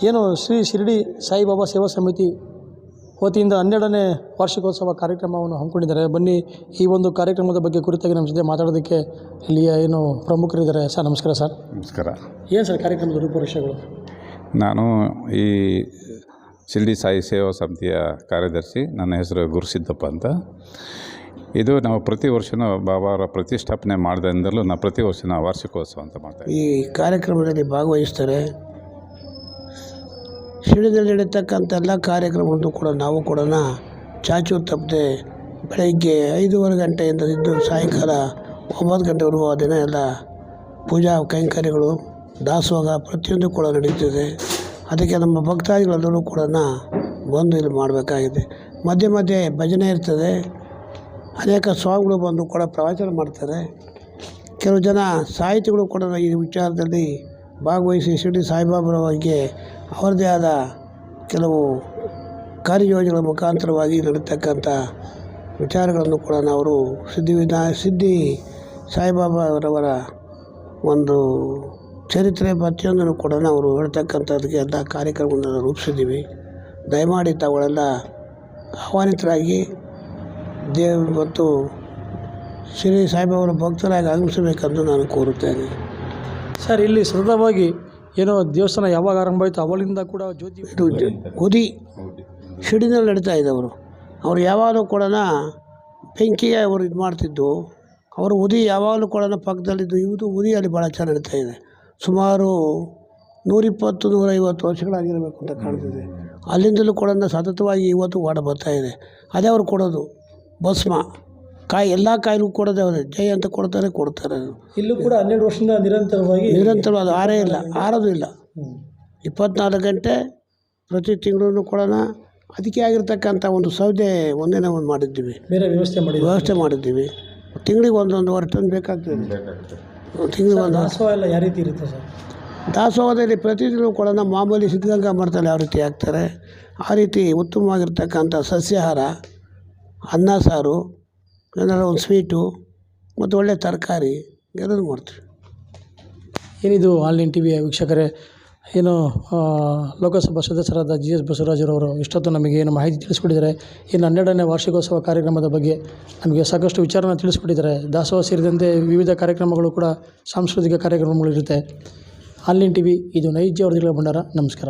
ಏನು ಶ್ರೀ ಶಿರಡಿ ಸಾಯಿಬಾಬಾ ಸೇವಾ ಸಮಿತಿ ವತಿಯಿಂದ 12ನೇ ವಾರ್ಷಿಕೋತ್ಸವ ಕಾರ್ಯಕ್ರಮವನ್ನು ಹಮ್ಮಿಕೊಂಡಿದ್ದಾರೆ. ಬನ್ನಿ ಈ ಒಂದು ಕಾರ್ಯಕ್ರಮದ ಬಗ್ಗೆ ಕುರಿತಾಗಿ ನಮ್ಮ ಜೊತೆ ಮಾತಾಡೋದಕ್ಕೆ ಇಲ್ಲಿಯ ಏನು ಪ್ರಮುಖರಿದ್ದಾರೆ. ಸರ್ ನಮಸ್ಕಾರ. ಸರ್ ನಮಸ್ಕಾರ. ಏನು ಸರ್ ಕಾರ್ಯಕ್ರಮದ ರೂಪುರೇಷೆಗಳು? ನಾನು ಈ ಶಿರಡಿ ಸಾಯಿ ಸೇವಾ ಸಮಿತಿಯ ಕಾರ್ಯದರ್ಶಿ. ನನ್ನ ಹೆಸರು ಗುರುಸಿದ್ದಪ್ಪ ಅಂತ. ಇದು ನಾವು ಪ್ರತಿ ವರ್ಷವೂ ಬಾಬಾವರ ಪ್ರತಿಷ್ಠಾಪನೆ ಮಾಡಿದಿಂದಲೂ ನಾವು ಪ್ರತಿ ವರ್ಷ ವಾರ್ಷಿಕೋತ್ಸವ ಅಂತ ಮಾಡ್ತೇವೆ. ಈ ಕಾರ್ಯಕ್ರಮದಲ್ಲಿ ಭಾಗವಹಿಸ್ತಾರೆ. ಶಿರಡಿಯಲ್ಲಿ ನಡೀತಕ್ಕಂಥ ಎಲ್ಲ ಕಾರ್ಯಕ್ರಮವನ್ನು ಕೂಡ ನಾವು ಕೂಡ ಚಾಚು ತಪ್ಪದೆ ಬೆಳಗ್ಗೆ 5:15 ಗಂಟೆಯಿಂದ ಇದ್ದು ಸಾಯಂಕಾಲ 9 ಗಂಟೆವರೆಗೂ ಆ ದಿನ ಎಲ್ಲ ಪೂಜಾ ಕೈಂಕರ್ಯಗಳು, ದಾಸೋಹ ಪ್ರತಿಯೊಂದು ಕೂಡ ನಡೀತಿದೆ. ಅದಕ್ಕೆ ನಮ್ಮ ಭಕ್ತಾದಿಗಳೆಲ್ಲರೂ ಕೂಡ ಬಂದು ಇಲ್ಲಿ ಮಾಡಬೇಕಾಗಿದೆ. ಮಧ್ಯೆ ಮಧ್ಯೆ ಭಜನೆ ಇರ್ತದೆ. ಅನೇಕ ಸ್ವಾಮಿಗಳು ಬಂದು ಕೂಡ ಪ್ರವಚನ ಮಾಡ್ತಾರೆ. ಕೆಲವು ಜನ ಸಾಹಿತಿಗಳು ಕೂಡ ಈ ವಿಚಾರದಲ್ಲಿ ಭಾಗವಹಿಸಿ ಶಿರಡಿ ಸಾಯಿಬಾಬರ ಬಗ್ಗೆ ಅವರದೇ ಆದ ಕೆಲವು ಕಾರ್ಯಯೋಜನೆಗಳ ಮುಖಾಂತರವಾಗಿ ನಡೀತಕ್ಕಂಥ ವಿಚಾರಗಳನ್ನು ಕೂಡ ಅವರು ಸಿದ್ಧಿ ಸಾಯಿಬಾಬಾರವರ ಒಂದು ಚರಿತ್ರೆ ಪ್ರತಿಯೊಂದನ್ನು ಕೂಡ ಅವರು ಹೇಳ್ತಕ್ಕಂಥದ್ದಕ್ಕೆ ಎಲ್ಲ ಕಾರ್ಯಕ್ರಮವನ್ನು ರೂಪಿಸಿದ್ದೀವಿ. ದಯಮಾಡಿ ತಾವುಗಳೆಲ್ಲ ಆಹ್ವಾನಿತರಾಗಿ ಮತ್ತು ಶ್ರೀ ಸಾಯಿಬಾಬರ ಭಕ್ತರಾಗಿ ಆಗಮಿಸಬೇಕೆಂದು ನಾನು ಕೋರುತ್ತೇನೆ. ಸರ್, ಇಲ್ಲಿ ಸತತವಾಗಿ ಏನೋ ದೇವಸ್ಥಾನ ಯಾವಾಗ ಆರಂಭ ಆಯಿತು ಅವಾಗಿಂದ ಕೂಡ ಜ್ಯೋತಿ ಉದಿ ಶಿರಡಿನಲ್ಲಿ ನಡೀತಾ ಇದ್ದವರು. ಅವರು ಯಾವಾಗಲೂ ಕೂಡ ಬೆಂಕಿಗೆ ಅವರು ಇದು ಮಾಡ್ತಿದ್ದು. ಅವರು ಉದಿ ಯಾವಾಗಲೂ ಕೂಡ ಪಕ್ಕದಲ್ಲಿದ್ದು. ಇವತ್ತು ಉದಿಯಲ್ಲಿ ಭಾಳ ಚೆನ್ನಾಗಿ ನಡೀತಾ ಇದೆ. ಸುಮಾರು 120-150 ವರ್ಷಗಳಾಗಿರಬೇಕು ಅಂತ ಕಾಣ್ತಿದೆ. ಅಲ್ಲಿಂದಲೂ ಕೂಡ ಸತತವಾಗಿ ಇವತ್ತು ವಾಡ ಬರ್ತಾಯಿದೆ. ಅದೇ ಅವ್ರು ಕೊಡೋದು ಭಸ್ಮ ಎಲ್ಲ ಕಾಯಿಗೂ ಕೊಡೋದೇ ಅವರೇ. ಜೈ ಅಂತ ಕೊಡ್ತಾರೆ. ಇಲ್ಲೂ ಕೂಡ 12 ವರ್ಷದಿಂದ ನಿರಂತರವಾದ ಆರೋದು ಇಲ್ಲ. 24 ಗಂಟೆ ಪ್ರತಿ ತಿಂಗಳೂ ಕೂಡ ಅದಕ್ಕೆ ಆಗಿರ್ತಕ್ಕಂಥ ಒಂದು ಸೌದೆ ಒಂದೇ ನಾವು ಮಾಡಿದ್ದೀವಿ. ಬೇರೆ ವ್ಯವಸ್ಥೆ ಮಾಡಿದ್ದೀವಿ. ತಿಂಗಳಿಗೆ 1-1.5 ಟನ್ ಬೇಕಾಗ್ತದೆ. ತಿಂಗಳಿಗೆ ದಾಸೋಹ ಎಲ್ಲ ಯಾವ ರೀತಿ ಇರುತ್ತೆ ಸರ್? ದಾಸೋಹದಲ್ಲಿ ಪ್ರತಿದಿನ ಕೂಡ ಮಾಮೂಲಿ ಸಿದ್ಧಗಂಗಾ ಮಠದಲ್ಲಿ ಯಾವ ರೀತಿ ಹಾಕ್ತಾರೆ ಆ ರೀತಿ ಉತ್ತಮವಾಗಿರ್ತಕ್ಕಂಥ ಸಸ್ಯಾಹಾರ, ಅನ್ನ ಸಾರು, ಏನಾದ್ರು ಒಂದು ಸ್ವೀಟು ಮತ್ತು ಒಳ್ಳೆಯ ತರಕಾರಿ ಎಲ್ಲರೂ ಮಾಡ್ತೀವಿ. ಏನಿದು ಆನ್ಲೈನ್ ಟಿವಿಯ ವೀಕ್ಷಕರೇ, ಏನು ಲೋಕಸಭಾ ಸದಸ್ಯರಾದ GS ಬಸವರಾಜರವರು ಇಷ್ಟೊತ್ತು ನಮಗೆ ಏನು ಮಾಹಿತಿ ತಿಳಿಸ್ಕೊಟ್ಟಿದ್ದಾರೆ. ಇನ್ನು 12ನೇ ವಾರ್ಷಿಕೋತ್ಸವ ಕಾರ್ಯಕ್ರಮದ ಬಗ್ಗೆ ನಮಗೆ ಸಾಕಷ್ಟು ವಿಚಾರನ ತಿಳಿಸ್ಕೊಟ್ಟಿದ್ದಾರೆ. ದಾಸೋಹ ಸೇರಿದಂತೆ ವಿವಿಧ ಕಾರ್ಯಕ್ರಮಗಳು ಕೂಡ ಸಾಂಸ್ಕೃತಿಕ ಕಾರ್ಯಕ್ರಮಗಳು ಇರುತ್ತೆ. ಆನ್ಲೈನ್ ಟಿವಿ ಇದು ನೈಜ ವರದಿಗಳ ಭಂಡಾರ. ನಮಸ್ಕಾರ.